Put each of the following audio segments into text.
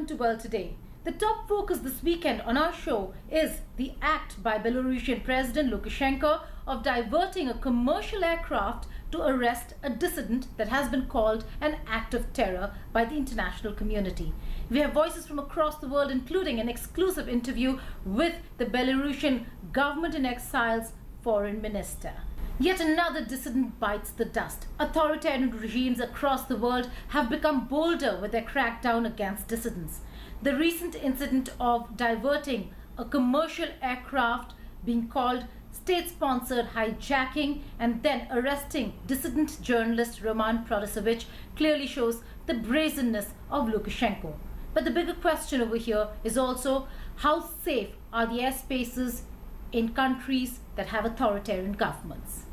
to World Today. The top focus this weekend on our show is the act by Belarusian President Lukashenko of diverting a commercial aircraft to arrest a dissident that has been called an act of terror by the international community. We have voices from across the world, including an exclusive interview with the Belarusian government in exile's foreign minister. Yet another dissident bites the dust. Authoritarian regimes across the world have become bolder with their crackdown against dissidents. The recent incident of diverting a commercial aircraft being called state-sponsored hijacking and then arresting dissident journalist Roman Protasevich clearly shows the brazenness of Lukashenko. But the bigger question over here is also how safe are the airspaces in countries that have authoritarian governments.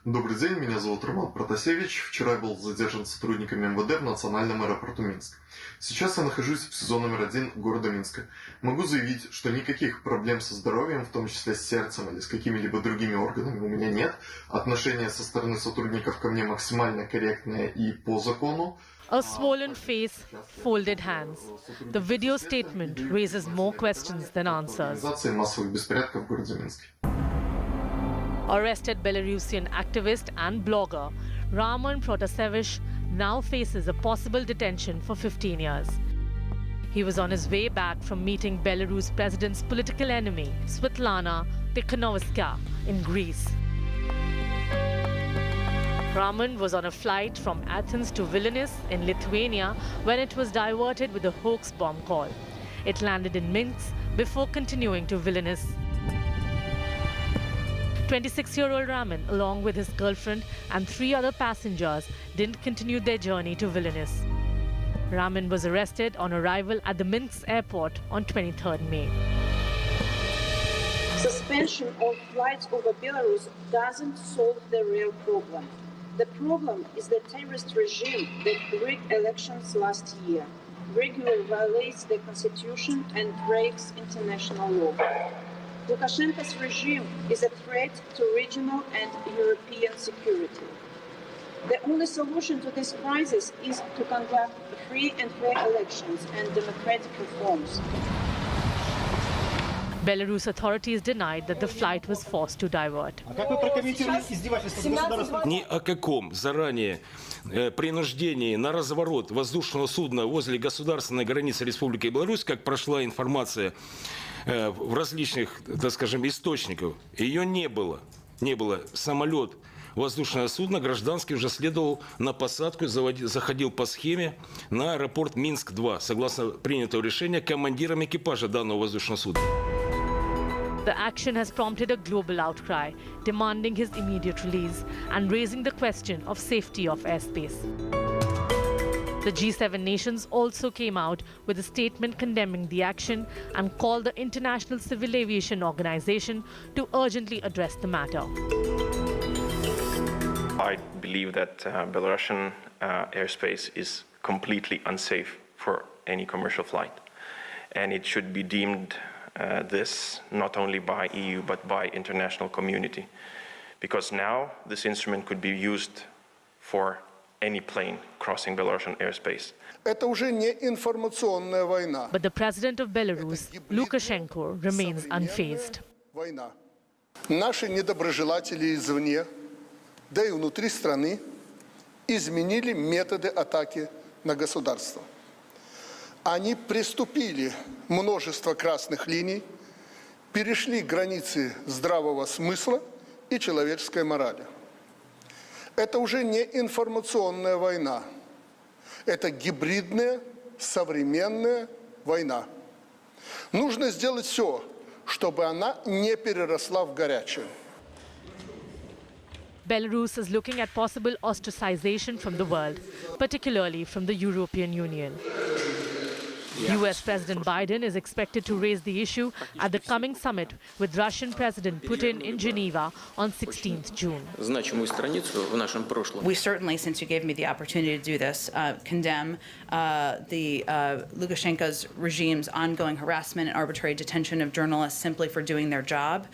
Добрый день, меня зовут Роман Протасевич. Вчера я был задержан сотрудниками МВД в национальном аэропорту Минск. Сейчас я нахожусь в СИЗО номер 1 города Минска. Могу заявить, что никаких проблем со здоровьем, в том числе с сердцем или с какими-либо другими органами, у меня нет. Отношение со стороны сотрудников ко мне максимально корректное и по закону. A swollen face, folded hands. The video statement raises more questions than answers. Организации массовых беспорядков в городе Минске. Arrested Belarusian activist and blogger Roman Protasevich now faces a possible detention for 15 years. He was on his way back from meeting Belarus president's political enemy, Svetlana Tikhanovskaya, in Greece. Roman was on a flight from Athens to Vilnius in Lithuania when it was diverted with a hoax bomb call. It landed in Minsk before continuing to Vilnius. 26-year-old Raman, along with his girlfriend and 3 other passengers, didn't continue their journey to Vilnius. Raman was arrested on arrival at the Minsk airport on 23rd May. Suspension of flights over Belarus doesn't solve the real problem. The problem is the terrorist regime that rigged elections last year, regularly violates the constitution and breaks international law. Lukashenko's regime is a threat to regional and European security. The only solution to this crisis is to conduct free and fair elections and democratic reforms. Belarus authorities denied that the flight was forced to divert. Ни о каком заранее принуждении на разворот воздушного судна возле государственной границы Республики Беларусь, как прошла информация в различных, так скажем, источников, ее не было. Не было. Самолет, воздушное судно, гражданский уже следовал на посадку, заходил по схеме на аэропорт Минск-2, согласно принятого решения командиром экипажа данного воздушного судна. The action has prompted a global outcry, demanding his immediate release and raising the question of safety of airspace. The G7 nations also came out with a statement condemning the action and called the International Civil Aviation Organization to urgently address the matter. I believe that Belarusian airspace is completely unsafe for any commercial flight, and it should be deemed this not only by EU but by international community, because now this instrument could be used for any plane crossing Belarusian airspace. Это уже не информационная война. But the president of Belarus, Lukashenko, remains unfazed. Война. Наши недоброжелатели извне, да и внутри страны, изменили методы атаки на государство. Они приступили множество красных линий, перешли границы здравого смысла и человеческой морали. Это уже не информационная война. Это гибридная, современная война. Нужно сделать все, чтобы она не переросла в горячую. Belarus is looking at possible ostracization from the world, particularly from the European Union. US President Biden is expected to raise the issue at the coming summit with Russian President Putin in Geneva on 16th June. We certainly, since you gave me the opportunity to do this, condemn the Lukashenko's regime's ongoing harassment and arbitrary detention of journalists simply for doing their job.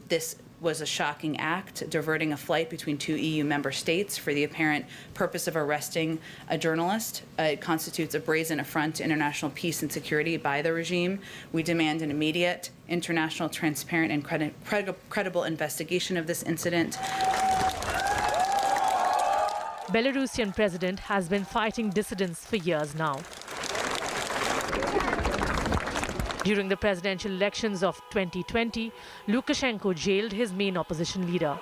This was a shocking act, diverting a flight between 2 EU member states for the apparent purpose of arresting a journalist. It constitutes a brazen affront to international peace and security by the regime. We demand an immediate, international, transparent, and credible investigation of this incident. Belarusian president has been fighting dissidents for years now. During the presidential elections of 2020, Lukashenko jailed his main opposition leader.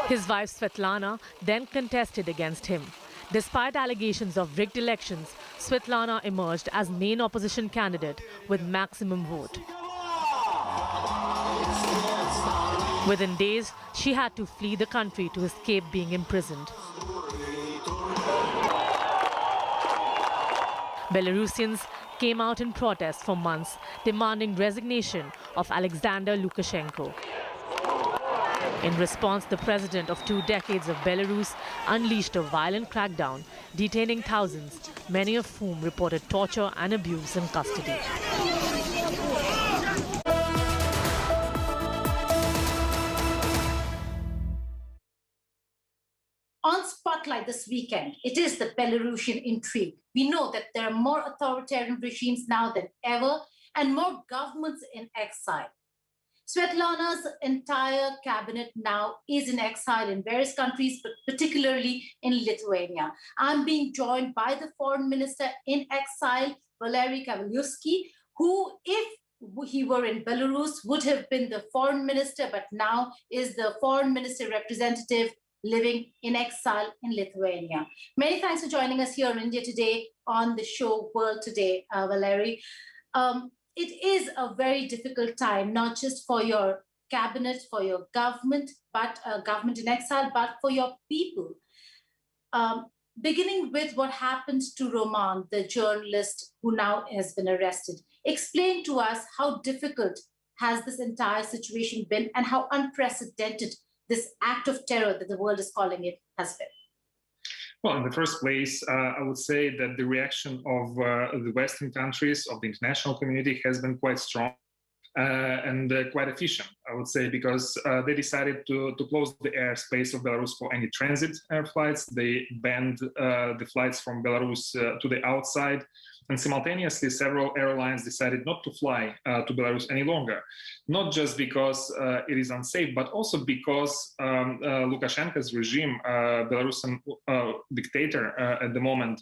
His wife Svetlana then contested against him. Despite allegations of rigged elections, Svetlana emerged as main opposition candidate with maximum vote. Within days, she had to flee the country to escape being imprisoned. Belarusians came out in protest for months, demanding resignation of Alexander Lukashenko. In response, the president of 2 decades of Belarus unleashed a violent crackdown, detaining thousands, many of whom reported torture and abuse in custody. On Spotlight this weekend, it is the Belarusian intrigue. We know that there are more authoritarian regimes now than ever and more governments in exile. Svetlana's entire cabinet now is in exile in various countries, but particularly in Lithuania. I'm being joined by the foreign minister in exile, Valery Kavaliuski, who, if he were in Belarus, would have been the foreign minister, but now is the foreign minister representative living in exile in Lithuania. Many thanks for joining us here in India today on the show World Today, Valery. It is a very difficult time, not just for your cabinet, for your government, but government in exile, but for your people. Beginning with what happened to Roman, the journalist who now has been arrested. Explain to us how difficult has this entire situation been and how unprecedented this act of terror that the world is calling it has been? Well, in the first place, I would say that the reaction of the Western countries, of the international community, has been quite strong and quite efficient, I would say, because they decided to close the airspace of Belarus for any transit air flights. They banned the flights from Belarus to the outside. And simultaneously, several airlines decided not to fly to Belarus any longer, not just because it is unsafe, but also because Lukashenko's regime, Belarusian dictator at the moment,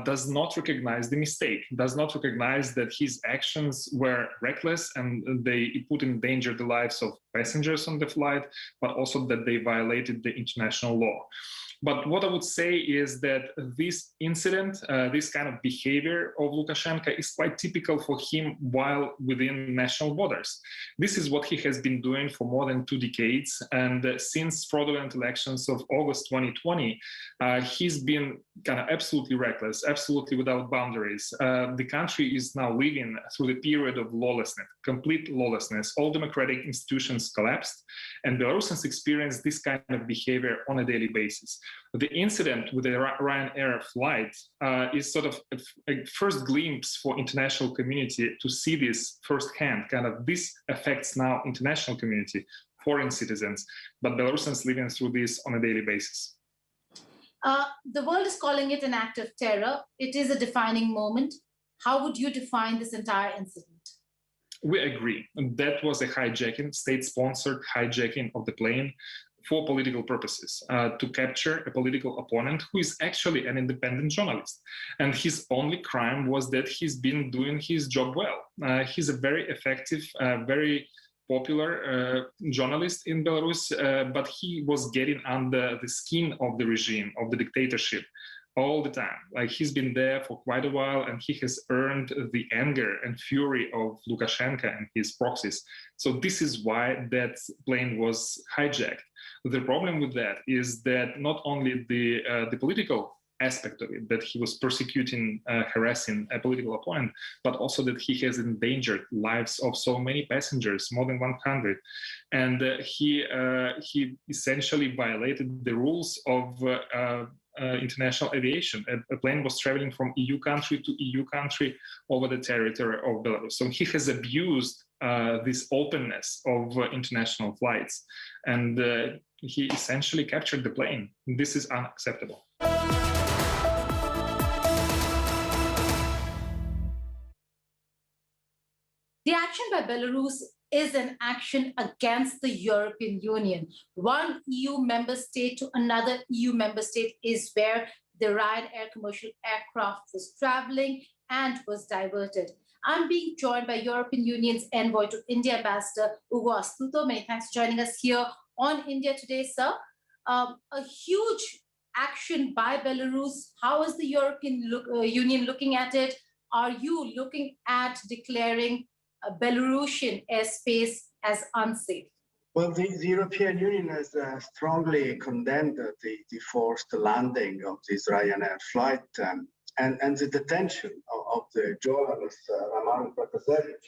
does not recognize the mistake, does not recognize that his actions were reckless and they put in danger the lives of passengers on the flight, but also that they violated the international law. But what I would say is that this incident, this kind of behavior of Lukashenko is quite typical for him while within national borders. This is what he has been doing for more than 2 decades. And since fraudulent elections of August 2020, he's been kind of absolutely reckless, absolutely without boundaries. The country is now living through the period of lawlessness, complete lawlessness. All democratic institutions collapsed, and Belarusians experience this kind of behavior on a daily basis. The incident with the Ryanair flight is sort of a first glimpse for international community to see this firsthand. Kind of this affects now international community, foreign citizens, but Belarusians living through this on a daily basis. The world is calling it an act of terror. It is a defining moment. How would you define this entire incident? We agree. That was a hijacking, state-sponsored hijacking of the plane for political purposes, to capture a political opponent who is actually an independent journalist. And his only crime was that he's been doing his job well. He's a very effective, very popular journalist in Belarus, but he was getting under the skin of the regime, of the dictatorship, all the time. Like, he's been there for quite a while, and he has earned the anger and fury of Lukashenko and his proxies. So this is why that plane was hijacked. The problem with that is that not only the political aspect of it, that he was persecuting, harassing a political opponent, but also that he has endangered lives of so many passengers, more than 100. And he essentially violated the rules of international aviation. A plane was traveling from EU country to EU country over the territory of Belarus. So he has abused this openness of international flights, and he essentially captured the plane. This is unacceptable. The action by Belarus is an action against the European Union. One EU member state to another EU member state is where the Ryanair commercial aircraft was traveling and was diverted. I'm being joined by European Union's envoy to India, Ambassador Ugo Astuto. Many thanks for joining us here on India Today, sir. A huge action by Belarus. How is the European Union looking at it? Are you looking at declaring Belarusian airspace as unsafe? Well, the European Union has strongly condemned the forced landing of this Ryanair flight and the detention of the journalist Roman Protasevich.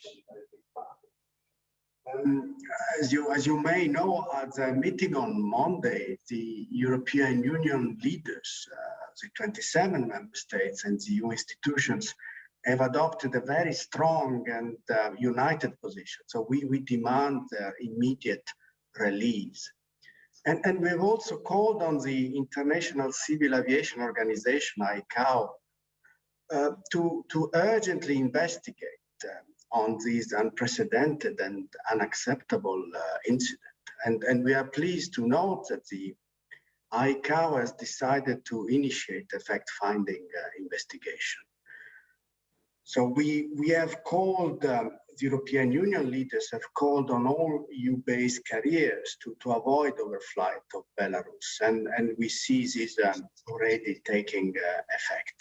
As you may know, at the meeting on Monday, the European Union leaders, the 27 member states and the EU institutions, have adopted a very strong and united position. So we demand their immediate release. And we've also called on the International Civil Aviation Organization, ICAO, to urgently investigate on this unprecedented and unacceptable incident. And we are pleased to note that the ICAO has decided to initiate a fact-finding investigation. So we have called, the European Union leaders have called on all EU-based carriers to avoid overflight of Belarus. And we see this already taking effect.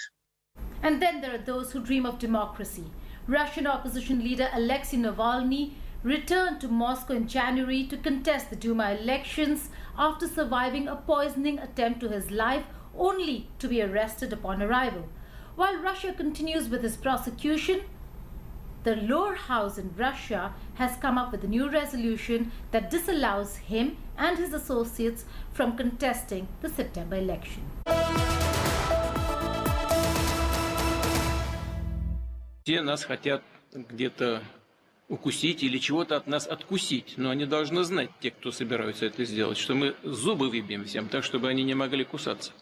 And then there are those who dream of democracy. Russian opposition leader Alexei Navalny returned to Moscow in January to contest the Duma elections after surviving a poisoning attempt to his life, only to be arrested upon arrival. While Russia continues with its prosecution, the lower house in Russia has come up with a new resolution that disallows him and his associates from contesting the September election. Все нас хотят где-то укусить или чего-то от нас откусить, но они должны знать, те, кто собираются это сделать, что мы зубы выбьем всем так, чтобы они не могли кусаться.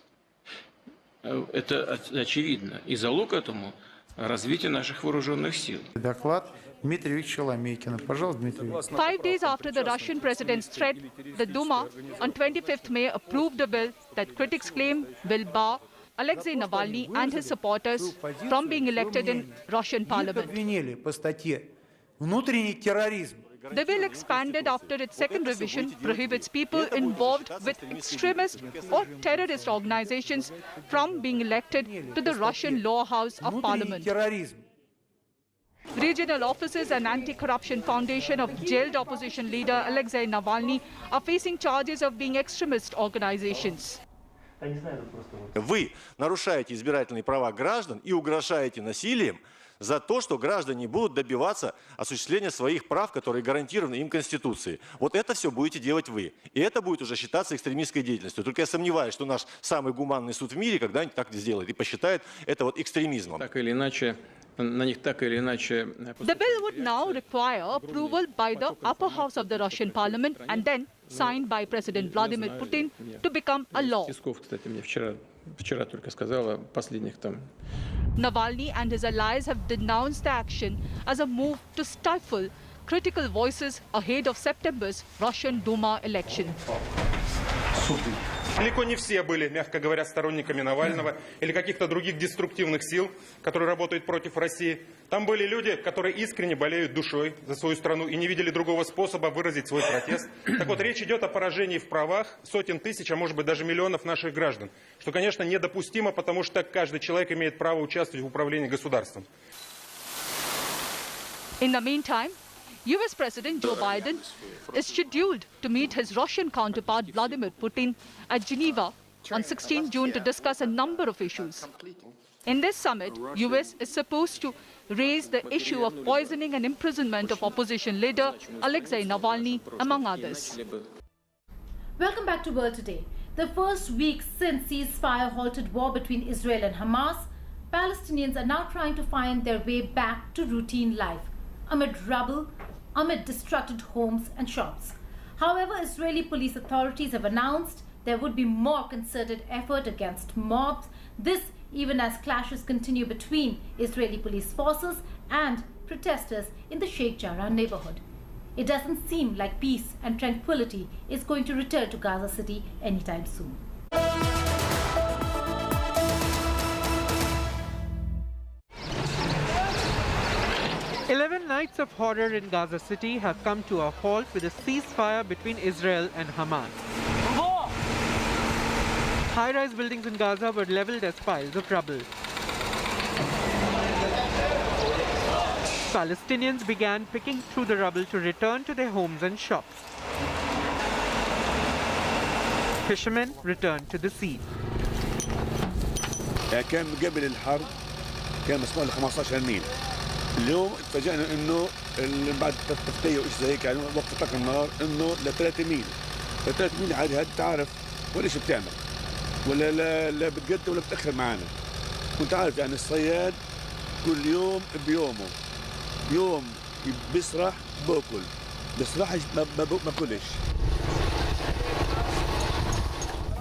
Это очевидно. И залог этому – развитие наших вооруженных сил. Доклад Дмитрия Викторовича Ламейкина. Пожалуйста, Дмитрий Викторович. 5 days after the Russian president's threat, the Duma on 25th May approved a bill that critics claim will bar Alexei Navalny and his supporters from being elected in Russian parliament. Обвинили по статье «Внутренний терроризм». The bill expanded after its second revision prohibits people involved with extremist or terrorist organizations from being elected to the Russian lower house of parliament. Regional offices and Anti-Corruption Foundation of jailed opposition leader Alexei Navalny are facing charges of being extremist organizations. Вы нарушаете избирательные права граждан и угрожаете насилием за то, что граждане будут добиваться осуществления своих прав, которые гарантированы им Конституцией. Вот это все будете делать вы. И это будет уже считаться экстремистской деятельностью. Только я сомневаюсь, что наш самый гуманный суд в мире когда-нибудь так сделает и посчитает это вот экстремизмом. Так или иначе, на них так или иначе... The bill would now require approval by the upper house of the Russian parliament and then signed by President Vladimir Putin to become a law. Песков, кстати, мне вчера только сказала последних там. Navalny and his allies have denounced the action as a move to stifle critical voices ahead of September's Russian Duma election. Далеко не все были, мягко говоря, сторонниками Навального или каких-то других деструктивных сил, которые работают против России. Там были люди, которые искренне болеют душой за свою страну и не видели другого способа выразить свой протест. Так вот, речь идет о поражении в правах сотен тысяч, а может быть даже миллионов наших граждан. Что, конечно, недопустимо, потому что каждый человек имеет право участвовать в управлении государством. In the meantime, US President Joe Biden is scheduled to meet his Russian counterpart Vladimir Putin at Geneva on 16 June to discuss a number of issues. In this summit, US is supposed to raise the issue of poisoning and imprisonment of opposition leader Alexei Navalny, among others. Welcome back to World Today. The first week since ceasefire-halted war between Israel and Hamas, Palestinians are now trying to find their way back to routine life, amid rubble, amid destructed homes and shops. However, Israeli police authorities have announced there would be more concerted effort against mobs, this even as clashes continue between Israeli police forces and protesters in the Sheikh Jarrah neighborhood. It doesn't seem like peace and tranquility is going to return to Gaza City anytime soon. 11 nights of horror in Gaza City have come to a halt with a ceasefire between Israel and Hamas. High-rise buildings in Gaza were leveled as piles of rubble. Palestinians began picking through the rubble to return to their homes and shops. Fishermen returned to the sea. كان قبل الحرب كان مسموح له 15 ميل. اليوم اتفاجئنا انه بعد التغطيه وايش زي هيك يعني وقت اطلاق النار انه ل 3 ميل. ل 3 ميل عادي هاد تعرف ولا ايش بتعمل ولا لا بتقدم ولا بتاخر معنا. كنت عارف يعني الصياد كل يوم بيومه. يوم بيسرح باكل بيسرحش ما باكلش.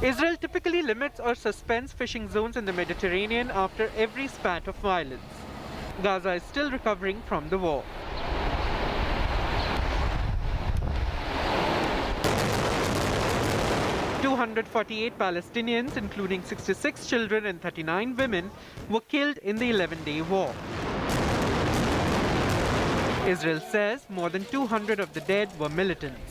Israel typically limits or suspends fishing zones in the Mediterranean after every spat of violence. Gaza is still recovering from the war. "248 Palestinians, including 66 children and 39 women, were killed in the 11-day war. Israel says more than 200 of the dead were militants.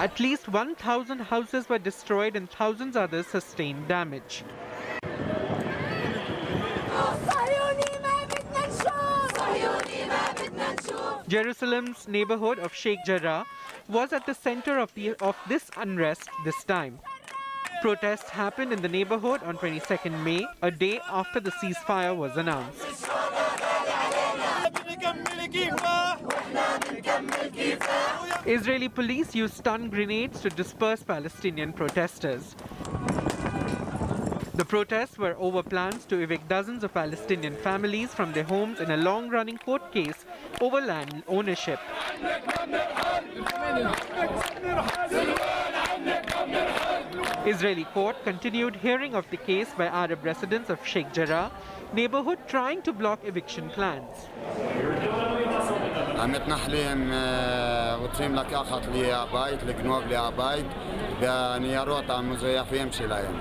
At least 1,000 houses were destroyed and thousands others sustained damage. Jerusalem's neighborhood of Sheikh Jarrah was at the center of this unrest this time. Protests happened in the neighborhood on 22nd May, a day after the ceasefire was announced. Israeli police used stun grenades to disperse Palestinian protesters. The protests were over plans to evict dozens of Palestinian families from their homes in a long-running court case over land ownership. Israeli court continued hearing of the case by Arab residents of Sheikh Jarrah neighborhood trying to block eviction plans. המתנחלים רוצים לקחת לי הבית, לגנוב לי הבית בניירות המזויפים שלהם.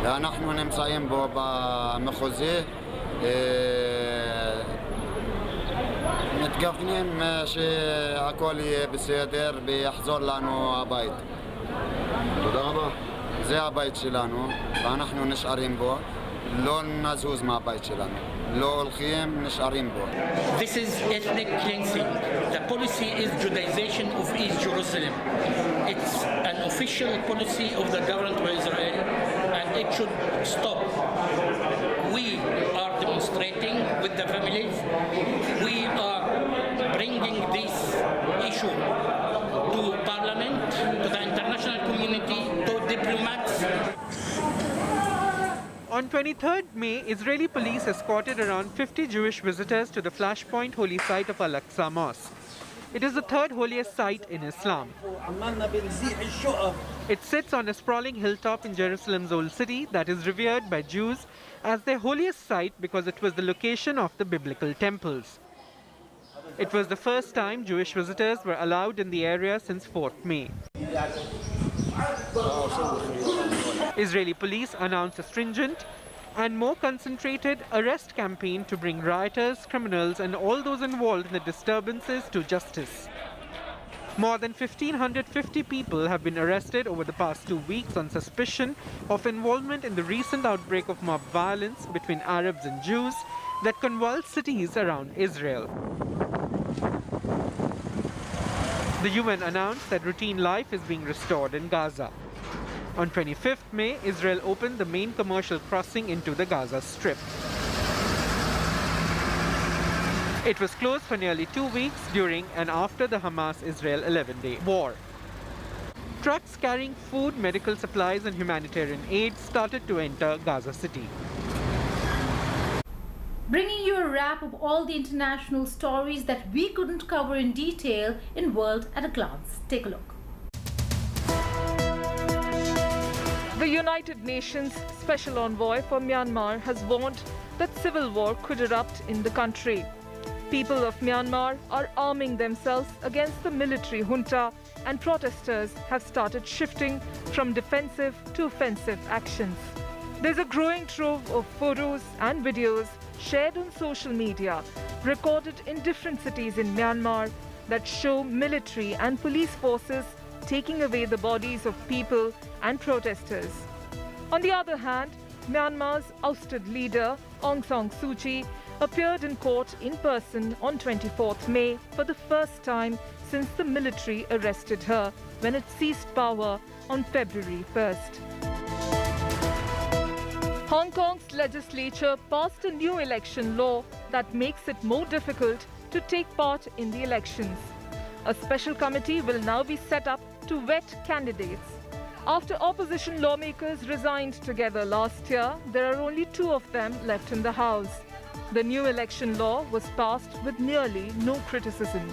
ואנחנו נמצאים בו במחוזי, מתכוונים שהכל יהיה בסדר ויחזור לנו הבית. תודה רבה. זה הבית שלנו, ואנחנו נשארים בו, לא נזוז מהבית שלנו. לא הולכים, נשארים בו. This is ethnic cleansing. The policy is Judaization of East Jerusalem. It's an official policy of the government of Israel, and it should stop. We are demonstrating with the families. We are bringing this issue to Parliament, to the international community, to diplomats. On 23rd May, Israeli police escorted around 50 Jewish visitors to the flashpoint holy site of Al-Aqsa Mosque. It is the third holiest site in Islam. It sits on a sprawling hilltop in Jerusalem's old city that is revered by Jews as their holiest site because it was the location of the biblical temples. It was the first time Jewish visitors were allowed in the area since 4th May. Israeli police announced a stringent and more concentrated arrest campaign to bring rioters, criminals, and all those involved in the disturbances to justice. More than 1,550 people have been arrested over the past 2 weeks on suspicion of involvement in the recent outbreak of mob violence between Arabs and Jews that convulsed cities around Israel. The UN announced that routine life is being restored in Gaza. On 25th May, Israel opened the main commercial crossing into the Gaza Strip. It was closed for nearly 2 weeks during and after the Hamas-Israel 11-day war. Trucks carrying food, medical supplies and humanitarian aid started to enter Gaza City. Bringing you a wrap of all the international stories that we couldn't cover in detail in World at a Glance. Take a look. The United Nations Special Envoy for Myanmar has warned that civil war could erupt in the country. People of Myanmar are arming themselves against the military junta, and protesters have started shifting from defensive to offensive actions. There's a growing trove of photos and videos shared on social media, recorded in different cities in Myanmar, that show military and police forces taking away the bodies of people and protesters. On the other hand, Myanmar's ousted leader, Aung San Suu Kyi, appeared in court in person on 24th May for the first time since the military arrested her when it seized power on February 1st. Hong Kong's legislature passed a new election law that makes it more difficult to take part in the elections. A special committee will now be set up to vet candidates. After opposition lawmakers resigned together last year, there are only 2 of them left in the House. The new election law was passed with nearly no criticism.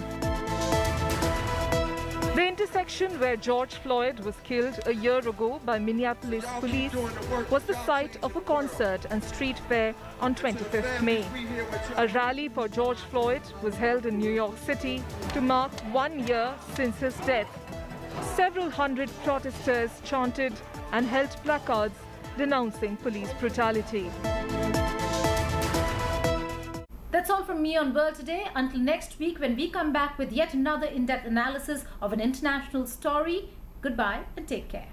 The intersection where George Floyd was killed a year ago by Minneapolis police was the site of a concert and street fair on 25th May. A rally for George Floyd was held in New York City to mark 1 year since his death. Several hundred protesters chanted and held placards denouncing police brutality. That's all from me on World Today. Until next week when we come back with yet another in-depth analysis of an international story, goodbye and take care.